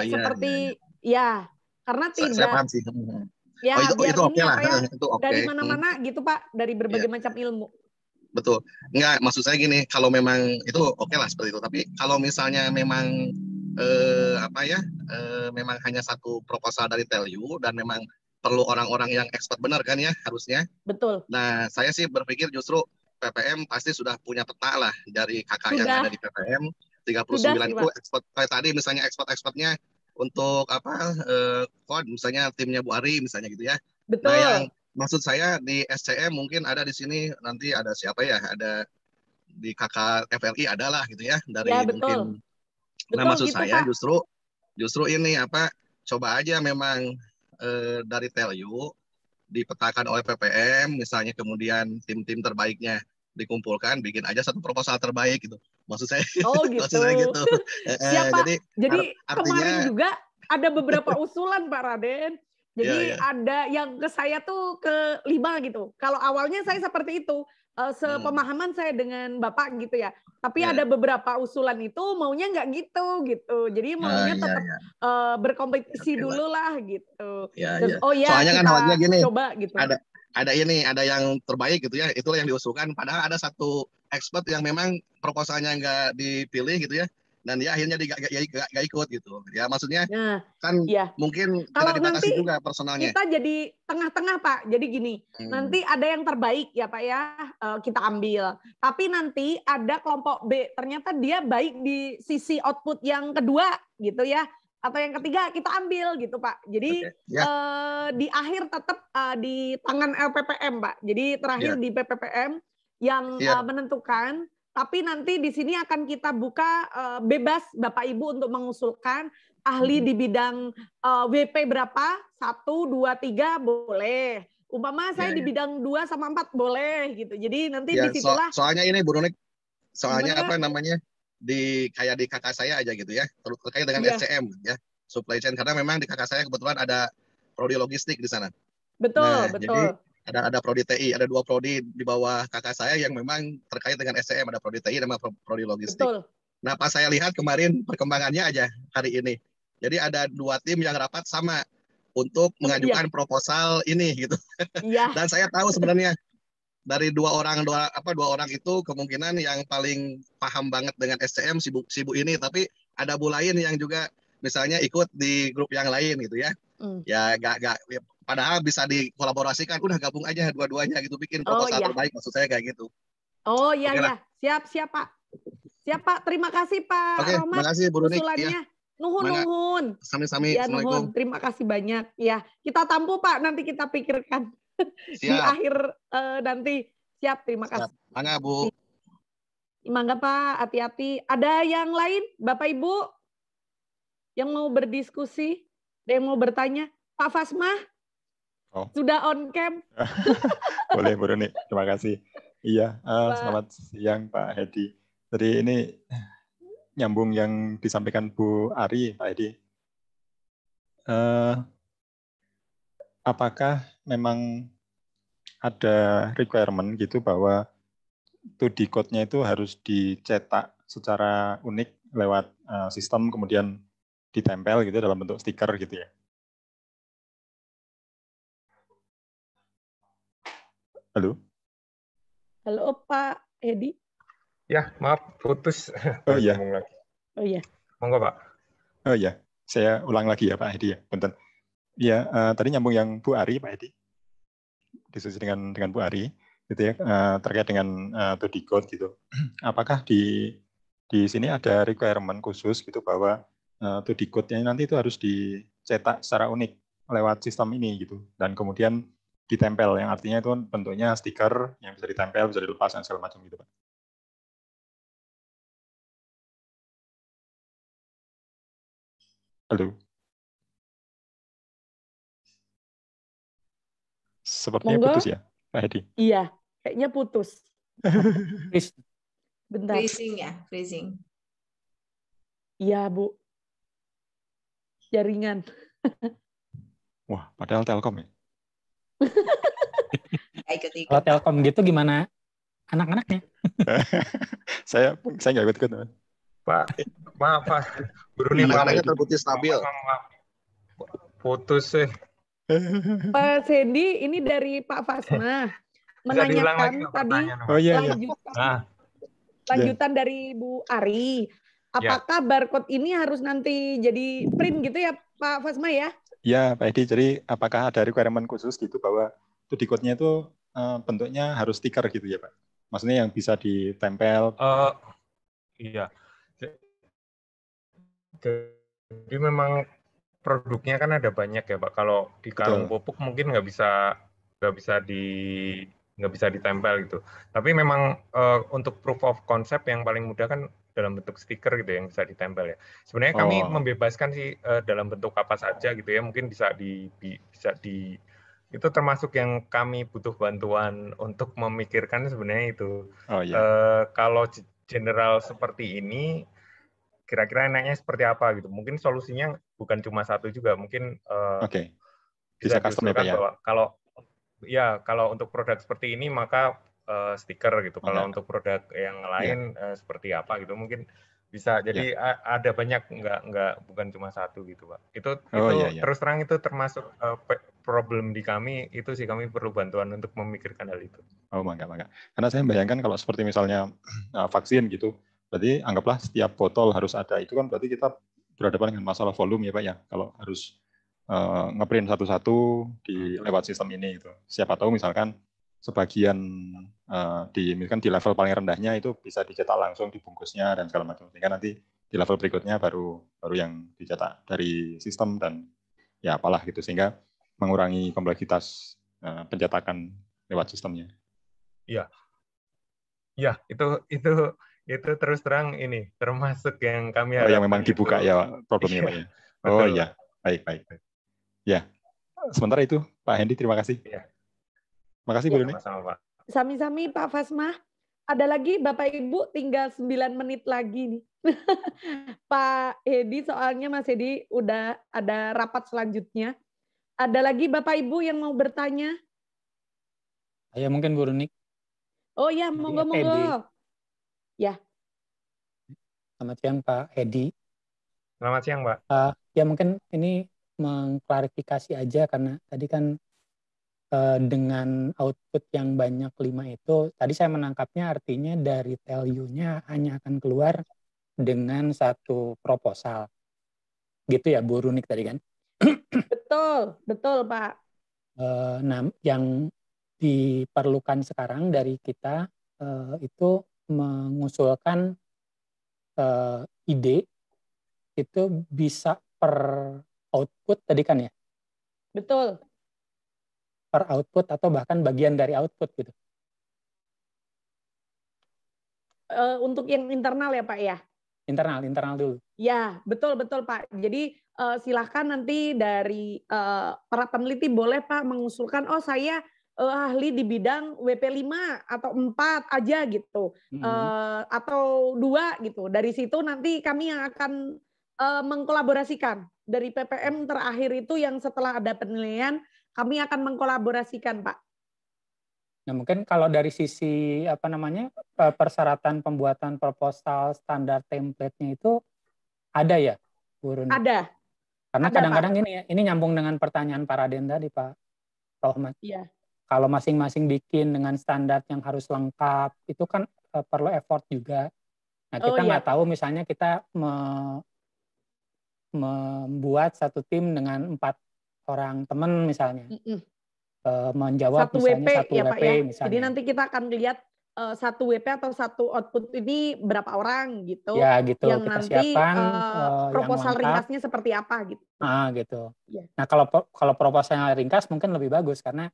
Seperti ya, karena tidak. Saya paham sih. Ya, itu biar oke ini lah, apa ya, itu oke. dari mana-mana gitu Pak, dari berbagai macam ilmu. Betul. Enggak, maksud saya gini, kalau memang itu oke lah seperti itu. Tapi kalau misalnya memang memang hanya satu proposal dari Telyu dan memang perlu orang-orang yang expert benar kan ya harusnya. Betul. Nah, saya sih berpikir justru PPM pasti sudah punya peta lah dari kakak yang ada di PPM. 39 itu expert, kayak tadi misalnya expert-expertnya untuk misalnya timnya Bu Ari misalnya gitu ya. Betul. Nah, yang maksud saya di SCM mungkin ada di sini nanti ada siapa ya? Ada di kakak FLI adalah gitu ya dari mungkin. Nah, maksud gitu, saya Pak. justru ini coba aja memang dari Telyu dipetakan oleh PPM misalnya, kemudian tim-tim terbaiknya dikumpulkan, bikin aja satu proposal terbaik gitu. Maksud saya gitu. Maksud saya gitu. Siapa? Jadi artinya, kemarin juga ada beberapa usulan Pak Raden. Jadi ada yang ke saya tuh ke 5 gitu. Kalau awalnya saya seperti itu, sepemahaman saya dengan Bapak gitu ya. Tapi ada beberapa usulan itu maunya nggak gitu. Jadi maunya tetap berkompetisi dulu lah gitu. Terus, soalnya kan halnya gini, coba gitu. Ada yang terbaik gitu ya, itulah yang diusulkan. Padahal ada satu expert yang memang proposalnya nggak dipilih gitu ya, dan dia akhirnya nggak ikut gitu. Ya maksudnya mungkin kita dibatasi juga personalnya. Kita jadi tengah-tengah Pak. Jadi gini, nanti ada yang terbaik ya Pak ya, kita ambil. Tapi nanti ada kelompok B, ternyata dia baik di sisi output yang kedua gitu ya. Atau yang ketiga kita ambil gitu Pak. Jadi di akhir tetap di tangan LPPM Pak. Jadi terakhir di PPPM yang menentukan. Tapi nanti di sini akan kita buka bebas Bapak Ibu untuk mengusulkan ahli di bidang WP berapa, 1, 2, 3 boleh. Umpama saya di bidang 2 sama 4 boleh gitu. Jadi nanti disitulah. Soalnya ini Bu Nunik, soalnya di kakak saya aja gitu ya, terkait dengan SCM ya, supply chain, karena memang di kakak saya kebetulan ada prodi logistik di sana. Betul. Jadi ada prodi TI, ada 2 prodi di bawah kakak saya yang memang terkait dengan SCM, ada prodi TI dan prodi logistik. Betul. Nah, pas saya lihat kemarin perkembangannya aja hari ini. Jadi ada 2 tim yang rapat sama untuk mengajukan proposal ini gitu. Dan saya tahu sebenarnya dari dua orang itu kemungkinan yang paling paham banget dengan SCM si Bu ini, tapi ada Bu lain yang juga misalnya ikut di grup yang lain gitu ya. Ya padahal bisa dikolaborasikan, udah gabung aja dua-duanya gitu, bikin proposal terbaik, maksud saya kayak gitu. Oh iya. Siap Pak. Siap Pak, terima kasih Pak Rahmat. Terima kasih Bu Nunik. Nuhun. Sami-sami. Assalamualaikum. Terima kasih banyak. Ya, kita tampu Pak, nanti kita pikirkan. Di akhir nanti. Siap, terima kasih. Mangga Bu. Mangga Pak, hati-hati. Ada yang lain, Bapak Ibu? Yang mau berdiskusi? Ada yang mau bertanya? Pak Fasmah? Sudah on cam? Boleh Bu Nunik, terima kasih. Iya, selamat siang Pak Hedi. Jadi ini nyambung yang disampaikan Bu Ari, Pak Hedi. Apakah memang ada requirement gitu bahwa 2D code-nya itu harus dicetak secara unik lewat sistem, kemudian ditempel gitu dalam bentuk stiker gitu ya? Halo Pak Hedi. Ya, maaf, putus. Oh iya. Oh iya. Monggo Pak. Oh iya, saya ulang lagi ya Pak Hedi ya, punten. Ya, tadi nyambung yang Bu Ari Pak Hedi, diskusi dengan Bu Ari, gitu ya, terkait dengan 2D code gitu. Apakah di sini ada requirement khusus gitu bahwa 2D code-nya nanti itu harus dicetak secara unik lewat sistem ini gitu, dan kemudian ditempel, yang artinya itu bentuknya stiker yang bisa ditempel, bisa dilepas dan segala macam gitu Pak. Halo. Sepertinya putus ya, Pak Hedi? Iya, kayaknya putus. Bentar. Freezing. Iya, Bu. Jaringan. Wah, padahal Telkom ya? Kalau Telkom gitu gimana anak-anaknya? saya nggak ikut-ikut. Pak, maaf Pak. Makanya terputus stabil. Putus sih. Pak Hendy, ini dari Pak Fasma menanyakan tadi lanjutan dari Bu Ari. Apakah barcode ini harus nanti jadi print gitu ya Pak Fasma ya? Ya Pak Edi, jadi apakah ada requirement khusus gitu bahwa studi code-nya itu bentuknya harus stiker gitu ya Pak? Maksudnya yang bisa ditempel? Iya. Jadi memang produknya kan ada banyak ya Pak. Kalau di karung pupuk mungkin nggak bisa ditempel gitu. Tapi memang untuk proof of concept yang paling mudah kan dalam bentuk stiker gitu yang bisa ditempel ya. Sebenarnya kami membebaskan sih dalam bentuk apa saja gitu ya. Mungkin bisa di itu termasuk yang kami butuh bantuan untuk memikirkan sebenarnya itu. Kalau general seperti ini kira-kira enaknya seperti apa gitu. Mungkin solusinya bukan cuma satu juga, mungkin bisa diusulkan bahwa kalau untuk produk seperti ini maka stiker gitu. Kalau untuk produk yang lain seperti apa gitu mungkin bisa. Jadi ada banyak, bukan cuma satu gitu Pak. Itu terus terang itu termasuk problem di kami, itu sih kami perlu bantuan untuk memikirkan hal itu. Mangga. Karena saya membayangkan kalau seperti misalnya vaksin gitu, berarti anggaplah setiap botol harus ada, itu kan berarti kita berhadapan dengan masalah volume ya Pak ya, kalau harus ngeprint satu-satu lewat sistem ini gitu. Siapa tahu misalkan sebagian misalkan di level paling rendahnya itu bisa dicetak langsung di bungkusnya dan segala macam, sehingga nanti di level berikutnya baru yang dicetak dari sistem dan ya apalah gitu, sehingga mengurangi kompleksitas pencetakan lewat sistemnya. Iya, itu terus terang ini termasuk yang kami harapkan. Yang memang dibuka ya problemnya Pak ya. Iya, baik. Ya, sementara itu Pak Hendy, terima kasih. Ya. Makasih Bu Runi. Sami-sami Pak Fasma. Ada lagi Bapak Ibu, tinggal 9 menit lagi nih. Pak Hedi, soalnya Mas Hedi udah ada rapat selanjutnya. Ada lagi Bapak Ibu yang mau bertanya? Ya mungkin Bu Runi. Oh ya, monggo. Ya. Selamat siang Pak Hedi. Selamat siang Pak. Ya mungkin ini mengklarifikasi aja, karena tadi kan dengan output yang banyak 5 itu, tadi saya menangkapnya artinya dari value-nya hanya akan keluar dengan satu proposal. Gitu ya Bu Runik tadi kan? Betul Pak. Nah, yang diperlukan sekarang dari kita itu mengusulkan ide itu bisa per output tadi kan ya? Betul. Per output atau bahkan bagian dari output gitu. Untuk yang internal ya Pak ya? Internal dulu. Ya, betul Pak. Jadi silahkan nanti dari para peneliti boleh Pak mengusulkan, saya ahli di bidang WP5 atau 4 aja gitu. Atau 2 gitu. Dari situ nanti kami yang akan mengkolaborasikan. Dari PPM terakhir itu yang setelah ada penilaian, kami akan mengkolaborasikan Pak. Nah mungkin kalau dari sisi persyaratan pembuatan proposal standar template-nya itu ada ya, Bu Runi? Ada. Karena kadang-kadang ini nyambung dengan pertanyaan Pak Raden tadi Pak Rohmat. Iya. Kalau masing-masing bikin dengan standar yang harus lengkap, itu kan perlu effort juga. Nah kita nggak tahu misalnya kita membuat satu tim dengan 4 orang teman misalnya. Menjawab satu misalnya WP, satu WP Pak ya. misalnya. Jadi nanti kita akan lihat satu WP atau satu output ini berapa orang gitu. Ya gitu. Yang kita nanti siapkan proposal ringkasnya seperti apa gitu. Gitu. Ya. Nah kalau proposalnya ringkas mungkin lebih bagus, karena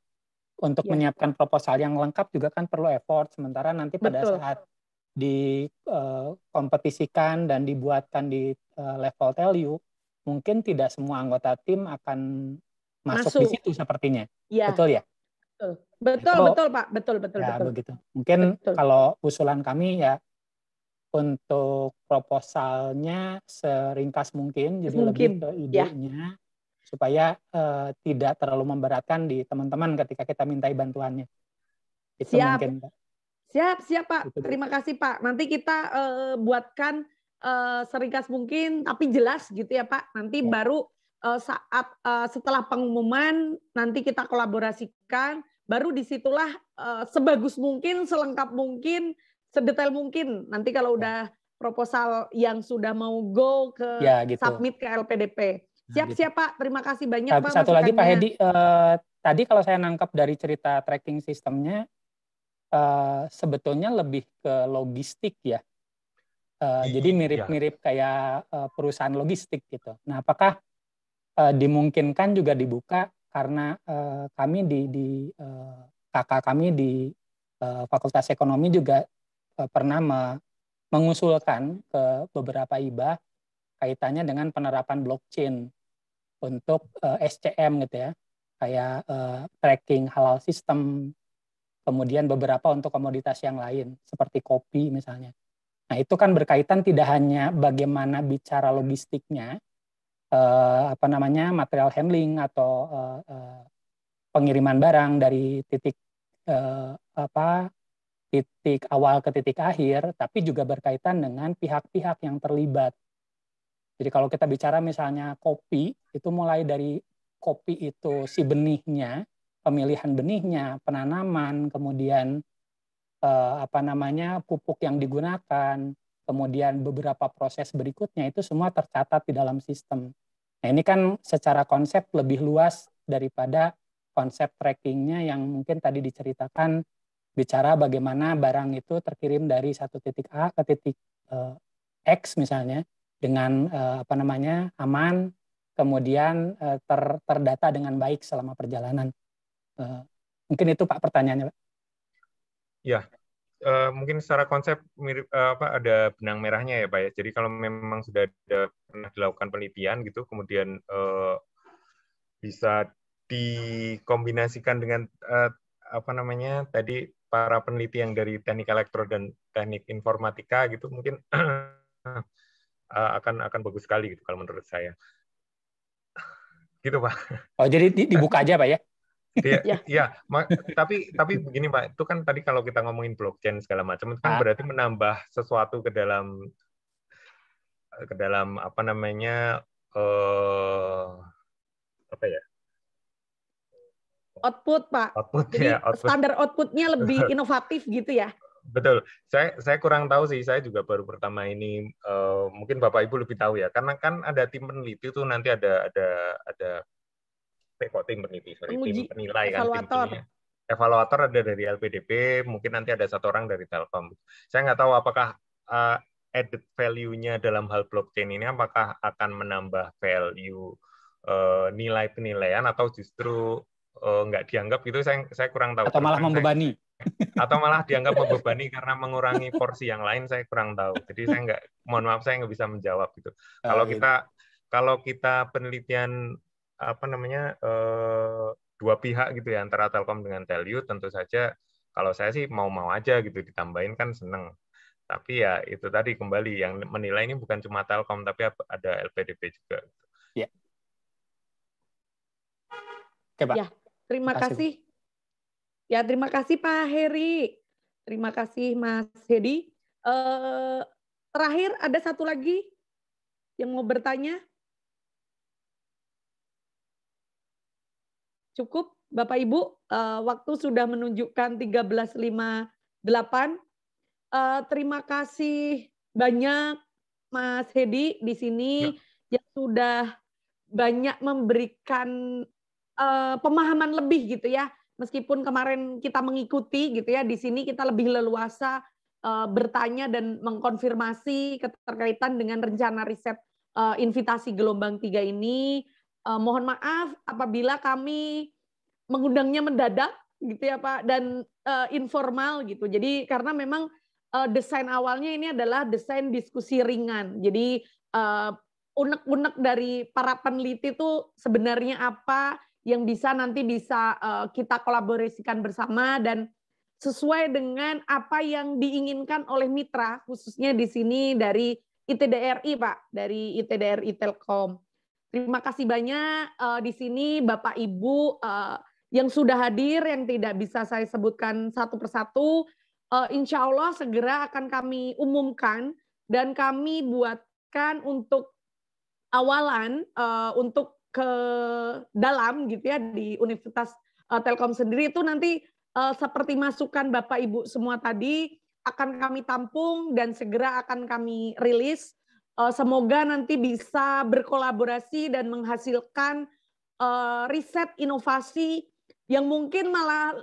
untuk menyiapkan proposal yang lengkap juga kan perlu effort. Sementara nanti pada saat dikompetisikan dan dibuatkan di level value, mungkin tidak semua anggota tim akan masuk di situ sepertinya. Ya. Betul ya? Betul Pak. Betul. Begitu. Mungkin kalau usulan kami ya untuk proposalnya seringkas mungkin, jadi lebih ke idenya supaya tidak terlalu memberatkan di teman-teman ketika kita mintai bantuannya. Itu mungkin Pak. Siap Pak. Terima kasih Pak. Nanti kita buatkan seringkas mungkin tapi jelas gitu ya Pak. Nanti baru saat setelah pengumuman nanti kita kolaborasikan, baru disitulah sebagus mungkin, selengkap mungkin, sedetail mungkin. Nanti kalau udah proposal yang sudah mau go ke gitu. submit ke LPDP. Siap-siap Pak, terima kasih banyak Pak. Satu lagi Pak Hedi, tadi kalau saya nangkap dari cerita tracking sistemnya, sebetulnya lebih ke logistik ya. Jadi mirip-mirip kayak perusahaan logistik gitu. Nah, apakah dimungkinkan juga dibuka karena kami di kakak kami di Fakultas Ekonomi juga pernah mengusulkan ke beberapa IBA kaitannya dengan penerapan blockchain untuk SCM gitu ya, kayak tracking halal system, kemudian beberapa untuk komoditas yang lain seperti kopi misalnya. Nah itu kan berkaitan tidak hanya bagaimana bicara logistiknya, material handling atau pengiriman barang dari titik awal ke titik akhir, tapi juga berkaitan dengan pihak-pihak yang terlibat. Jadi kalau kita bicara misalnya kopi, itu mulai dari kopi itu si benihnya, pemilihan benihnya, penanaman, kemudian pupuk yang digunakan, kemudian beberapa proses berikutnya itu semua tercatat di dalam sistem. Nah ini kan secara konsep lebih luas daripada konsep trackingnya yang mungkin tadi diceritakan, bicara bagaimana barang itu terkirim dari satu titik A ke titik X misalnya dengan aman, kemudian terdata dengan baik selama perjalanan. Mungkin itu Pak pertanyaannya Pak. Ya, mungkin secara konsep mirip ada benang merahnya ya Pak ya. Jadi kalau memang sudah pernah dilakukan penelitian gitu, kemudian bisa dikombinasikan dengan tadi para peneliti yang dari teknik elektro dan teknik informatika gitu, mungkin akan bagus sekali gitu kalau menurut saya. Gitu Pak. Oh jadi dibuka aja Pak ya? Iya, tapi begini Pak, itu kan tadi kalau kita ngomongin blockchain segala macam itu kan berarti menambah sesuatu ke dalam output Pak. Jadi standar outputnya lebih inovatif gitu ya. Betul. Saya kurang tahu sih, saya juga baru pertama ini, mungkin Bapak Ibu lebih tahu ya, karena kan ada tim peneliti tuh, nanti ada tim peneliti, tim penilai kan, evaluator ada dari LPDP, mungkin nanti ada satu orang dari Telkom. Saya nggak tahu apakah added value-nya dalam hal blockchain ini apakah akan menambah value nilai penilaian atau justru nggak dianggap gitu, saya kurang tahu. Atau malah membebani. Atau malah dianggap membebani karena mengurangi porsi yang lain, saya kurang tahu. Jadi saya mohon maaf saya nggak bisa menjawab gitu. Kalau kita penelitian dua pihak gitu ya, antara Telkom dengan Telyu, tentu saja kalau saya sih mau-mau aja gitu, ditambahin kan seneng. Tapi ya itu tadi kembali yang menilai ini bukan cuma Telkom tapi ada LPDP juga. Ya. Oke, Pak. Ya, terima kasih. Ya, terima kasih Pak Heri. Terima kasih Mas Hedi. Terakhir ada satu lagi yang mau bertanya. Cukup Bapak Ibu, waktu sudah menunjukkan 13.58. Terima kasih banyak Mas Hedi di sini yang sudah banyak memberikan pemahaman lebih gitu ya. Meskipun kemarin kita mengikuti gitu ya, di sini kita lebih leluasa bertanya dan mengkonfirmasi keterkaitan dengan rencana riset invitasi gelombang 3 ini. Mohon maaf apabila kami mengundangnya mendadak gitu ya Pak, dan informal gitu. Jadi karena memang desain awalnya ini adalah desain diskusi ringan. Jadi unek-unek dari para peneliti itu sebenarnya apa yang nanti bisa kita kolaborasikan bersama dan sesuai dengan apa yang diinginkan oleh mitra, khususnya di sini dari ITDRI Pak, dari ITDRI Telkom. Terima kasih banyak di sini Bapak Ibu yang sudah hadir, yang tidak bisa saya sebutkan satu persatu. Insya Allah segera akan kami umumkan dan kami buatkan untuk awalan untuk ke dalam gitu ya di Universitas Telkom sendiri itu nanti seperti masukan Bapak Ibu semua tadi akan kami tampung dan segera akan kami rilis. Semoga nanti bisa berkolaborasi dan menghasilkan riset inovasi yang mungkin malah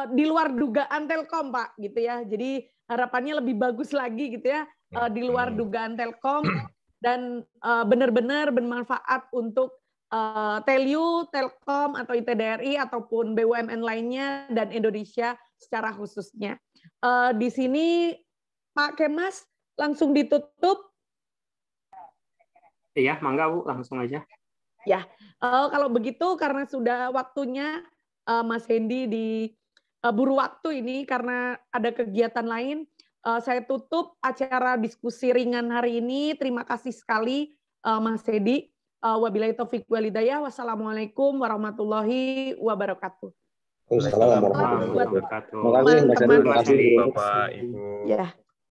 di luar dugaan Telkom, Pak, gitu ya. Jadi harapannya lebih bagus lagi gitu ya, di luar dugaan Telkom dan benar-benar bermanfaat untuk Telyu, Telkom atau ITDRI ataupun BUMN lainnya dan Indonesia secara khususnya. Di sini Pak Kemas langsung ditutup. Iya, mangga Bu, langsung aja. Ya, kalau begitu karena sudah waktunya Mas Hendy diburu waktu ini karena ada kegiatan lain, saya tutup acara diskusi ringan hari ini. Terima kasih sekali Mas Hendy. Wabillahi taufiq walhidayah. Wassalamualaikum warahmatullahi wabarakatuh. Waalaikumsalam warahmatullahi wabarakatuh. Terima kasih Mas Hendy. Terima kasih Bapak Ibu. Ya.